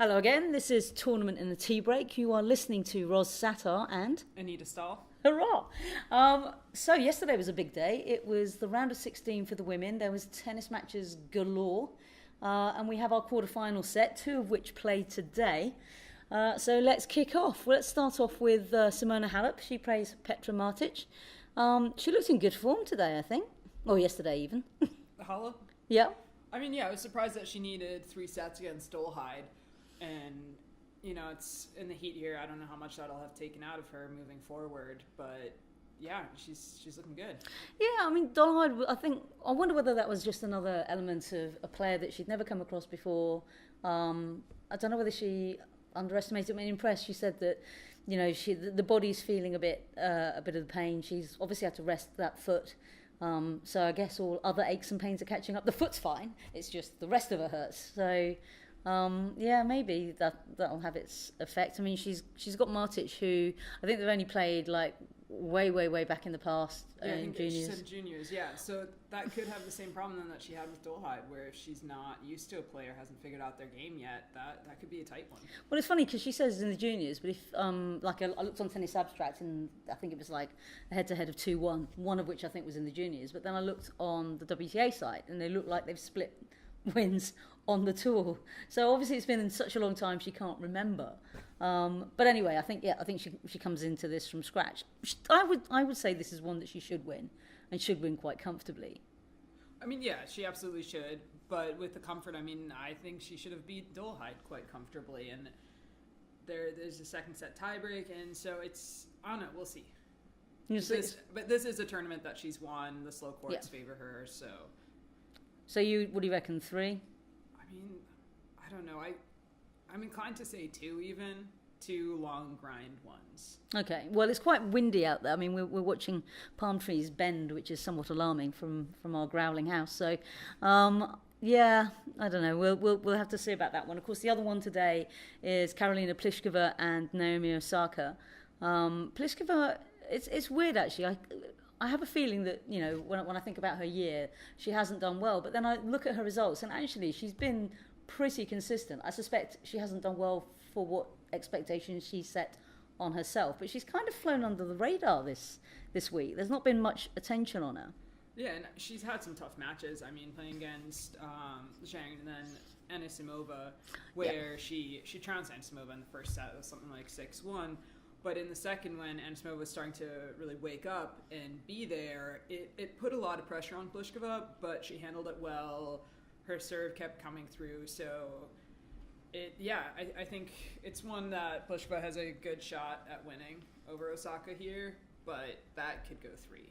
Hello again, this is Tournament in the TeaBreak. You are listening to Ros Satar and Anita Stahl. hurrah! So yesterday was a big day. It was the round of 16 for the women. There was tennis matches galore. And we have our quarterfinal set, two of which play today. So let's kick off. Well, let's start off with Simona Halep. She plays Petra Martic. She looks in good form today, I think. Or yesterday even. Halep? Yeah. I mean, yeah, I was surprised that she needed 3 sets against Stahl. And, you know, it's in the heat here. I don't know how much that'll have taken out of her moving forward. But, yeah, she's looking good. Yeah, I mean, Dolhide, I wonder whether that was just another element of a player that she'd never come across before. I don't know whether she underestimated me. Impressed. She said that, you know, the body's feeling a bit of the pain. She's obviously had to rest that foot. So I guess all other aches and pains are catching up. The foot's fine. It's just the rest of her hurts. So, yeah, maybe that'll have its effect. I mean, she's got Martic, who I think they've only played like way back in the past in juniors. She said juniors, yeah. So that could have the same problem then that she had with Dolhide, where if she's not used to a player, hasn't figured out their game yet, that could be a tight one. Well, it's funny because she says in the juniors, but if I looked on Tennis Abstract and I think it was like a head-to-head of 2-1, one of which I think was in the juniors. But then I looked on the WTA site and they look like they've split wins on the tour. So obviously it's been in such a long time she can't remember. But anyway, I think she comes into this from scratch. I would say this is one that she should win, and should win quite comfortably. I mean, yeah, she absolutely should. But with the comfort, I mean, I think she should have beat Dolhide quite comfortably. And there's a second set tiebreak, and so I don't know, we'll see. But this is a tournament that she's won. The slow courts favor her, so. So what do you reckon, 3? I mean, I don't know. I'm inclined to say 2 even. 2 long grind ones. Okay. Well, it's quite windy out there. I mean, we're watching palm trees bend, which is somewhat alarming from our growling house. So, yeah, I don't know. We'll have to see about that one. Of course, the other one today is Karolina Pliskova and Naomi Osaka. Pliskova, it's weird actually. I have a feeling that, you know, when I think about her year, she hasn't done well. But then I look at her results, and actually she's been pretty consistent. I suspect she hasn't done well for what expectations she set on herself. But she's kind of flown under the radar this week. There's not been much attention on her. Yeah, and she's had some tough matches. I mean, playing against Zhang and then Anisimova, where she trounced Anisimova in the first set. It was something like 6-1. But in the second, when Anisimova was starting to really wake up and be there, it put a lot of pressure on Pliskova, but she handled it well. Her serve kept coming through. So, I think it's one that Pliskova has a good shot at winning over Osaka here, but that could go 3.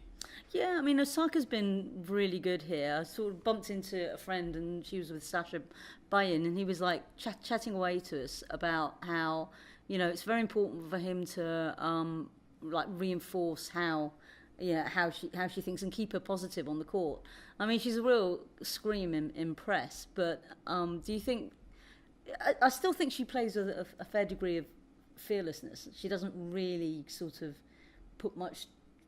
Yeah, I mean, Osaka's been really good here. I sort of bumped into a friend, and she was with Sasha Bayan, and he was like chatting away to us about how, you know, it's very important for him to reinforce how she thinks and keep her positive on the court. I mean, she's a real scream in press, but do you think? I still think she plays with a fair degree of fearlessness. She doesn't really sort of put much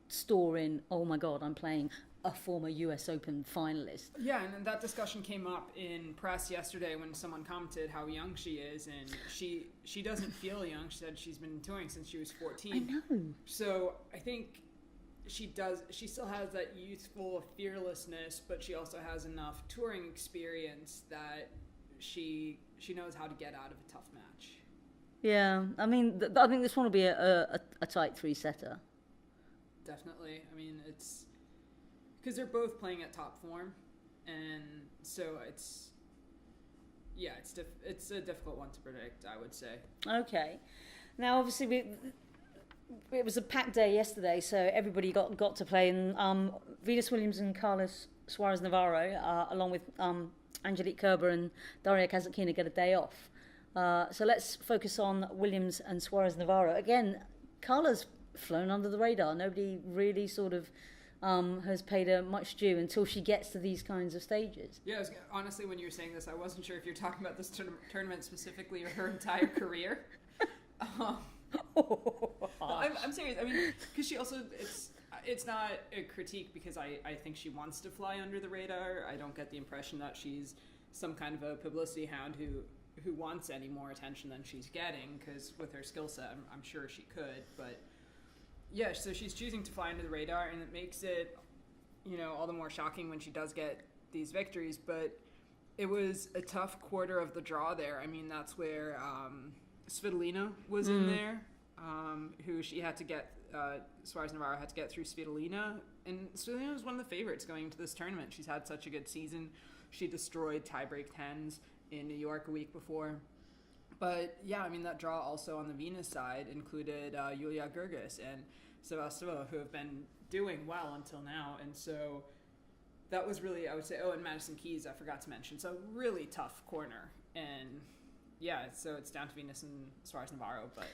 store in, oh my God, I'm playing a former US Open finalist. Yeah, and that discussion came up in press yesterday when someone commented how young she is, and she doesn't feel young. She said she's been touring since she was 14. I know. So I think she still has that youthful fearlessness, but she also has enough touring experience that she knows how to get out of a tough match. Yeah, I mean, I think this one will be a tight 3-setter. Definitely. I mean, it's because they're both playing at top form, and so it's a difficult one to predict, I would say. Okay. Now, obviously, it was a packed day yesterday, so everybody got to play. And Venus Williams and Carlos Suarez Navarro, along with Angelique Kerber and Daria Kazatkina, get a day off. So let's focus on Williams and Suarez Navarro. Again, Carla's flown under the radar. Nobody really sort of has paid her much due until she gets to these kinds of stages. Yeah, honestly, when you were saying this, I wasn't sure if you're talking about this tournament specifically or her entire career. I'm serious. I mean, because she also, it's not a critique because I think she wants to fly under the radar. I don't get the impression that she's some kind of a publicity hound who wants any more attention than she's getting, because with her skill set, I'm sure she could. But yeah, so she's choosing to fly under the radar, and it makes it, all the more shocking when she does get these victories. But it was a tough quarter of the draw there. I mean, that's where Svitolina was in there, who she had to get, Suarez Navarro had to get through Svitolina. And Svitolina was one of the favorites going into this tournament. She's had such a good season. She destroyed TeaBreak 10s in New York a week before. But yeah, I mean, that draw also on the Venus side included Yulia Gergis and Sevastova, who have been doing well until now. And so that was really, I would say, and Madison Keys, I forgot to mention. So really tough corner. And yeah, so it's down to Venus and Suarez Navarro. But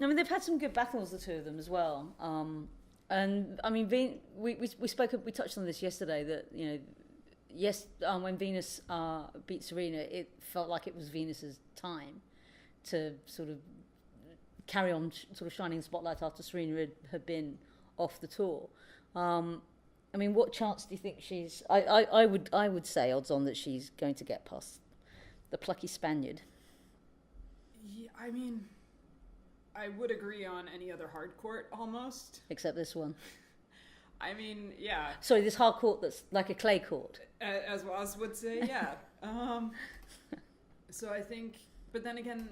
I mean, they've had some good battles, the two of them, as well. And I mean, we touched on this yesterday, that, when Venus beat Serena, it felt like it was Venus's time to sort of carry on sort of shining the spotlight after Serena had been off the tour. I mean, what chance do you think she's... I would say odds on that she's going to get past the plucky Spaniard. Yeah, I mean, I would agree on any other hard court almost. Except this one. I mean, yeah. Sorry, this hard court that's like a clay court. As Woz would say, yeah. So I think... But then again,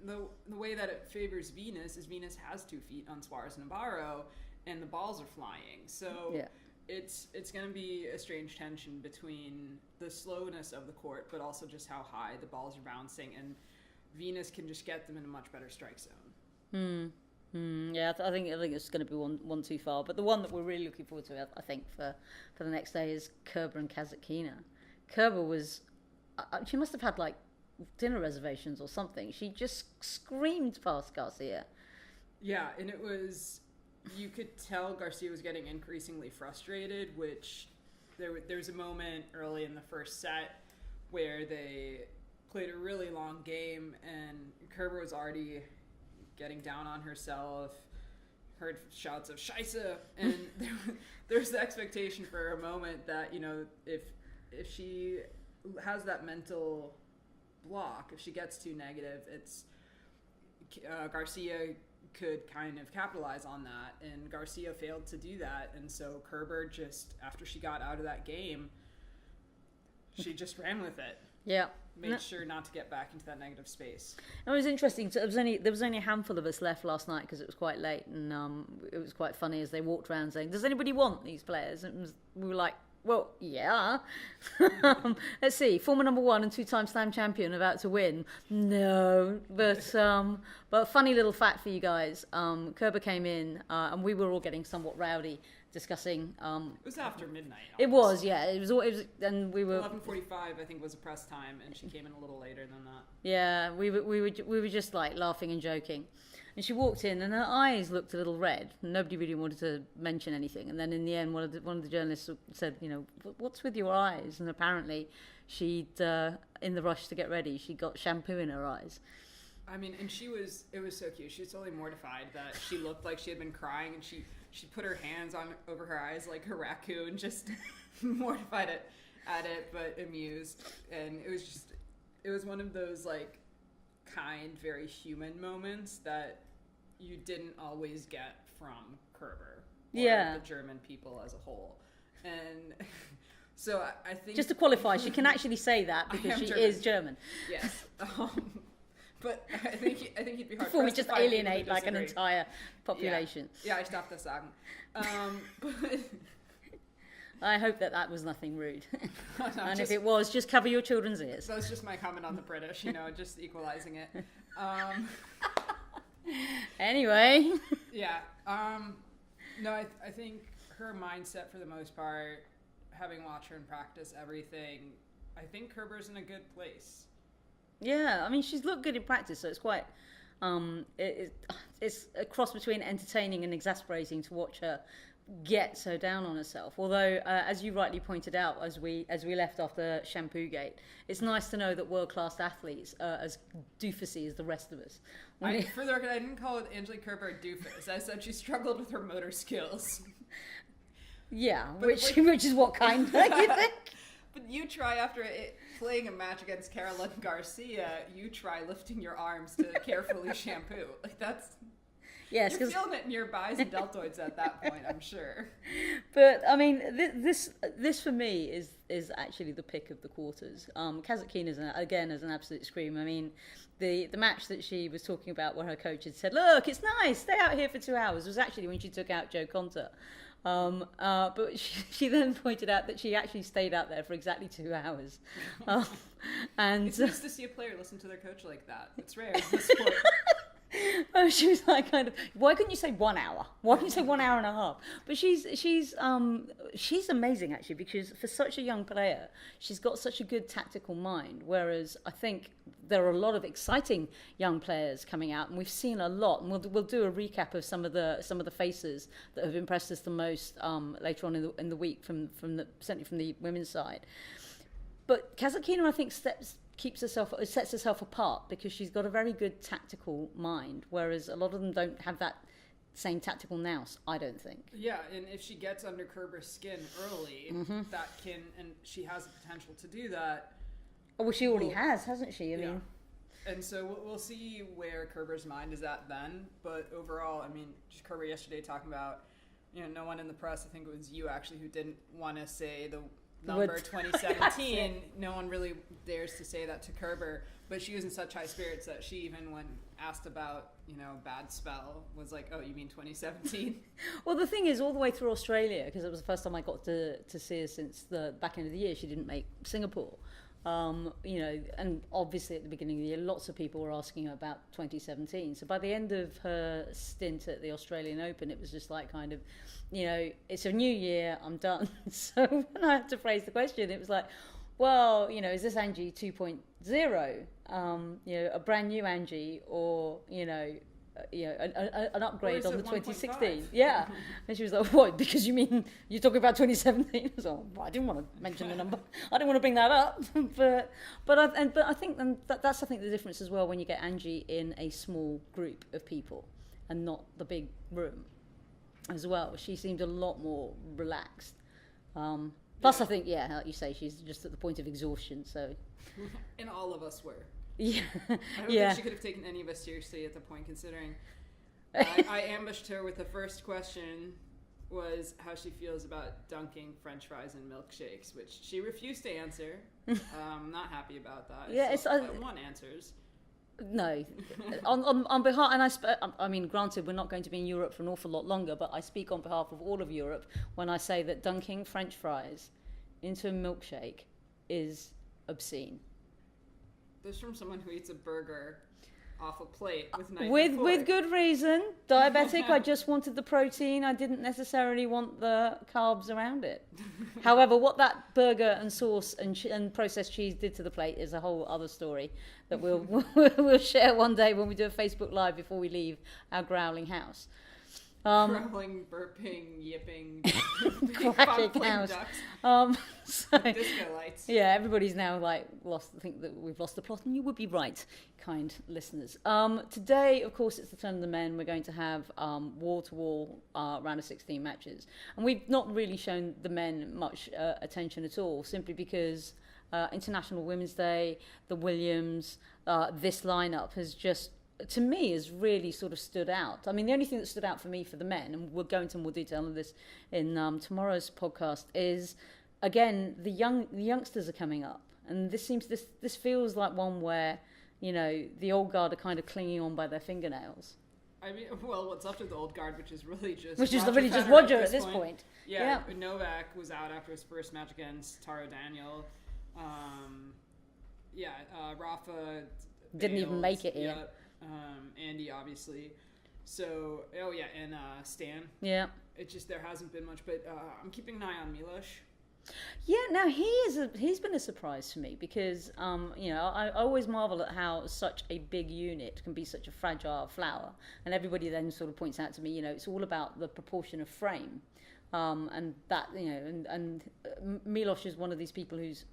the way that it favors Venus is Venus has 2 feet on Suarez Navarro, and the balls are flying. So... Yeah. It's going to be a strange tension between the slowness of the court, but also just how high the balls are bouncing, and Venus can just get them in a much better strike zone. Yeah, I think it's going to be one too far. But the one that we're really looking forward to, I think, for the next day is Kerber and Kasatkina. Kerber was, she must have had like dinner reservations or something. She just screamed past Garcia. Yeah, and it was. You could tell Garcia was getting increasingly frustrated, which there was a moment early in the first set where they played a really long game, and Kerber was already getting down on herself, heard shouts of Scheisse, and there's the expectation for a moment that, if she has that mental block, if she gets too negative, it's Garcia could kind of capitalize on that, and Garcia failed to do that. And so Kerber just, after she got out of that game, she just ran with it. Yeah. Made sure not to get back into that negative space. It was interesting. There was only a handful of us left last night because it was quite late, and it was quite funny as they walked around saying, "Does anybody want these players?" And we were like, well, yeah. Let's see. Former number 1 and 2-time slam champion about to win. No. But a funny little fact for you guys. Kerber came in and we were all getting somewhat rowdy discussing... it was after midnight. It was, yeah. It was, and we were... 11:45, I think, was a press time, and she came in a little later than that. Yeah, we were just like laughing and joking. And she walked in, and her eyes looked a little red. Nobody really wanted to mention anything. And then in the end, one of the journalists said, "What's with your eyes?" And apparently, she'd in the rush to get ready, she got shampoo in her eyes. I mean, and it was so cute. She was totally mortified that she looked like she had been crying, and she put her hands over her eyes like a raccoon, just mortified at it, but amused. And it was one of those like kind, very human moments that you didn't always get from Kerber or the German people as a whole. And so I think... Just to qualify, she can actually say that because she is German. Yes. But I think you'd be hard before we just alienate like an entire population. Yeah, I stopped das sagen. But I hope that was nothing rude. And if it was, just cover your children's ears. That was just my comment on the British, just equalizing it. Anyway. Yeah. No, I think her mindset, for the most part, having watched her in practice, everything, I think Kerber's in a good place. Yeah, I mean, she's looked good in practice, so it's quite... it's a cross between entertaining and exasperating to watch her get so down on herself. Although, as you rightly pointed out, as we left after Shampoo Gate, it's nice to know that world-class athletes are as doofusy as the rest of us. For the record, I didn't call Angelique Kerber a doofus. I said she struggled with her motor skills. Yeah, which is what kind, you think? But you try after playing a match against Caroline Garcia, you try lifting your arms to carefully shampoo. Like that's. Yes, you're feeling it in your bis and deltoids at that point, I'm sure. But I mean, this for me is actually the pick of the quarters. Kazatkina is again as an absolute scream. I mean, the match that she was talking about where her coach had said, "Look, it's nice, stay out here for 2 hours," was actually when she took out Joe Conter. But she then pointed out that she actually stayed out there for exactly 2 hours. And it's nice to see a player listen to their coach like that. It's rare in this sport. She was like, kind of, why couldn't you say 1 hour? Why couldn't you say 1 hour and a half? But she's amazing actually, because for such a young player, she's got such a good tactical mind. Whereas I think there are a lot of exciting young players coming out, and we've seen a lot. And we'll do a recap of some of the faces that have impressed us the most later on in the week certainly from the women's side. But Kazatkina, I think, sets herself apart because she's got a very good tactical mind, whereas a lot of them don't have that same tactical nous, I don't think. Yeah, and if she gets under Kerber's skin early, that can, and she has the potential to do that. Oh, well, she already has, hasn't she? I mean, and so we'll see where Kerber's mind is at then. But overall, I mean, just Kerber yesterday talking about, no one in the press, I think it was you actually, who didn't want to say the number 2017. No one really dares to say that to Kerber, but she was in such high spirits that she, even when asked about bad spell, was like, "Oh, you mean 2017?" Well, the thing is, all the way through Australia, because it was the first time I got to see her since the back end of the year, she didn't make Singapore. And obviously at the beginning of the year, lots of people were asking her about 2017. So by the end of her stint at the Australian Open, it was just like kind of, it's a new year, I'm done. So when I had to phrase the question, it was like, well, is this Angie 2.0? A brand new Angie, or, an upgrade on the 2016. Yeah. And she was like, what? Because you mean you're talking about 2017? I was like, well, I didn't want to mention the number. I didn't want to bring that up. but I think that's the difference as well when you get Angie in a small group of people and not the big room as well. She seemed a lot more relaxed. Plus, I think, like you say, she's just at the point of exhaustion. So, and all of us were. Yeah, I don't think she could have taken any of us seriously at the point, considering I ambushed her with the first question was how she feels about dunking French fries in milkshakes, which she refused to answer. I'm not happy about that. Yeah, one answers. No, on behalf, and I mean, granted, we're not going to be in Europe for an awful lot longer, but I speak on behalf of all of Europe when I say that dunking French fries into a milkshake is obscene. This is from someone who eats a burger off a plate with knife with good reason. Diabetic. I just wanted the protein. I didn't necessarily want the carbs around it. However, what that burger and sauce and processed cheese did to the plate is a whole other story that we'll share one day when we do a Facebook Live before we leave our growling house. Growling, burping, yipping, quacking house. Disco lights. Yeah, everybody's now think that we've lost the plot, and you would be right, kind listeners. Today, of course, it's the turn of the men. We're going to have wall-to-wall round of 16 matches, and we've not really shown the men much attention at all, simply because International Women's Day, the Williams, this lineup has just, to me, has really sort of stood out. I mean, the only thing that stood out for me for the men, and we'll go into more detail on this in tomorrow's podcast, is again the youngsters are coming up, and this feels like one where the old guard are kind of clinging on by their fingernails. I mean, well, what's left of the old guard, which is really just Roger at this point. Yeah, Novak was out after his first match against Taro Daniel. Rafa didn't even make it here. Andy, obviously. So, and Stan. Yeah. It just, there hasn't been much, but I'm keeping an eye on Milos. Yeah, now he's been a surprise for me because, I always marvel at how such a big unit can be such a fragile flower. And everybody then sort of points out to me, it's all about the proportion of frame. And that, and Milos is one of these people whose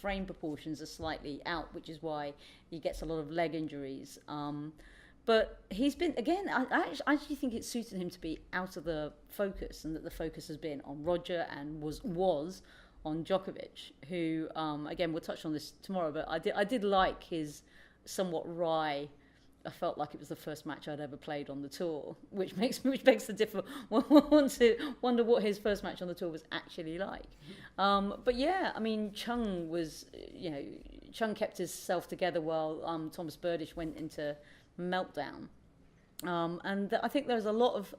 frame proportions are slightly out, which is why he gets a lot of leg injuries. But he's been, again, I actually think it suited him to be out of the focus, and that the focus has been on Roger and was on Djokovic, who again we'll touch on this tomorrow, but I did like his somewhat wry. I felt like it was the first match I'd ever played on the tour, which makes the difference. Wonder what his first match on the tour was actually like. But yeah, I mean, Chung kept himself together while Thomas Berdych went into meltdown. And I think there's a lot of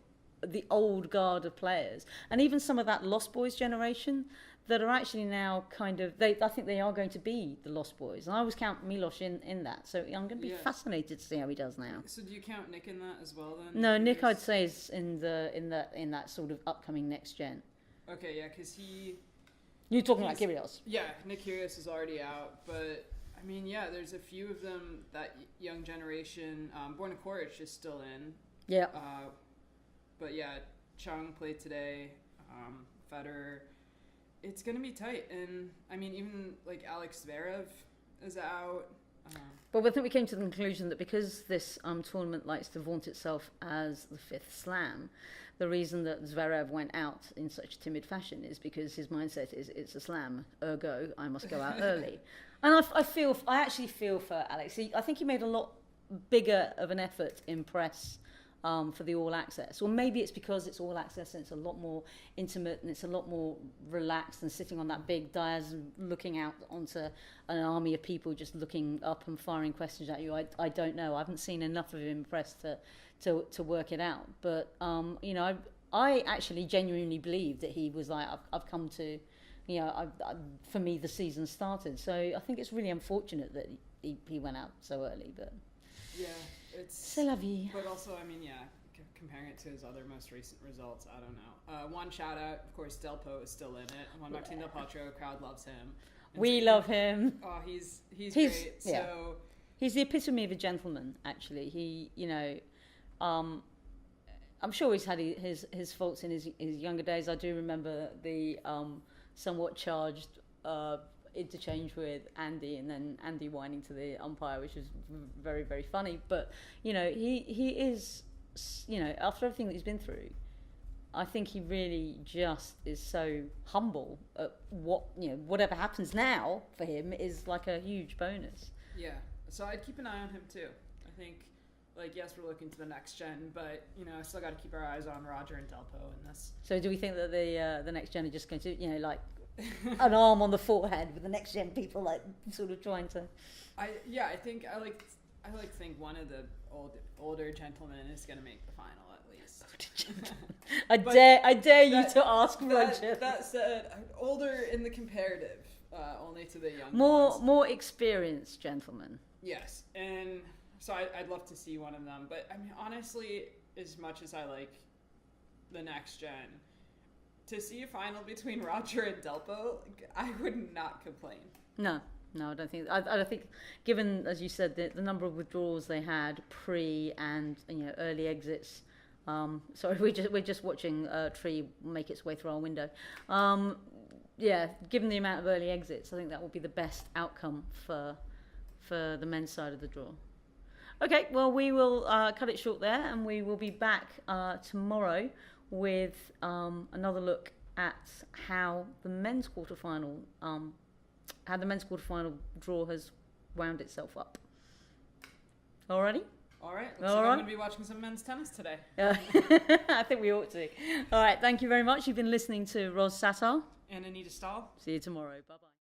the old guard of players, and even some of that Lost Boys generation that are actually now kind of, I think they are going to be the Lost Boys. And I always count Milos in that. So I'm going to be fascinated to see how he does now. So do you count Nick in that as well then? No, Nick I'd say is in that sort of upcoming next gen. Okay, yeah, because You're talking about Kyrgios. Yeah, Nick Kyrgios is already out, but I mean, yeah, there's a few of them, that young generation. Borna Koric is still in. Yeah. But yeah, Chung played today. Federer. It's going to be tight. And, I mean, even, like, Alex Zverev is out. But I think we came to the conclusion that because this tournament likes to vaunt itself as the fifth slam, the reason that Zverev went out in such timid fashion is because his mindset is, it's a slam, ergo, I must go out early. And I actually feel for Alex. I think he made a lot bigger of an effort in press for the All Access. Or maybe it's because it's All Access and it's a lot more intimate and it's a lot more relaxed than sitting on that big dais and looking out onto an army of people just looking up and firing questions at you. I don't know. I haven't seen enough of him in press to work it out. But, I actually genuinely believe that he was like, I've come to, for me, the season started. So I think it's really unfortunate that he went out so early. But yeah. It's c'est la vie. But also, I mean, yeah, comparing it to his other most recent results, I don't know. One shout out, of course, Delpo is still in it. Juan Martín Del Potro, crowd loves him. And we love him. Oh, he's great. Yeah. So he's the epitome of a gentleman. Actually, he, I'm sure he's had his faults in his younger days. I do remember the somewhat charged interchange with Andy, and then Andy whining to the umpire, which was very, very funny. But he is, after everything that he's been through, I think he really just is so humble at whatever happens now for him is like a huge bonus. Yeah, so I'd keep an eye on him too. I think, yes, we're looking to the next gen, but I still got to keep our eyes on Roger and Delpo in this. So do we think that the next gen are just going to an arm on the forehead with the next gen people sort of trying to? I think I think one of the older gentlemen is going to make the final at least. I dare you to ask Roger. That said, older in the comparative, only to the young ones. More experienced gentlemen. Yes, and so I'd love to see one of them. But I mean, honestly, as much as I like the next gen, to see a final between Roger and Delpo, I would not complain. No, I don't think. I don't think, given, as you said, the number of withdrawals they had pre and early exits. Sorry, we're just watching Tree make its way through our window. Given the amount of early exits, I think that will be the best outcome for the men's side of the draw. Okay, well, we will cut it short there, and we will be back tomorrow with another look at how the men's quarterfinal draw has wound itself up. Alrighty? All right. Looks like I'm going to be watching some men's tennis today. I think we ought to. All right. Thank you very much. You've been listening to Satar and Anita Stahl. See you tomorrow. Bye-bye.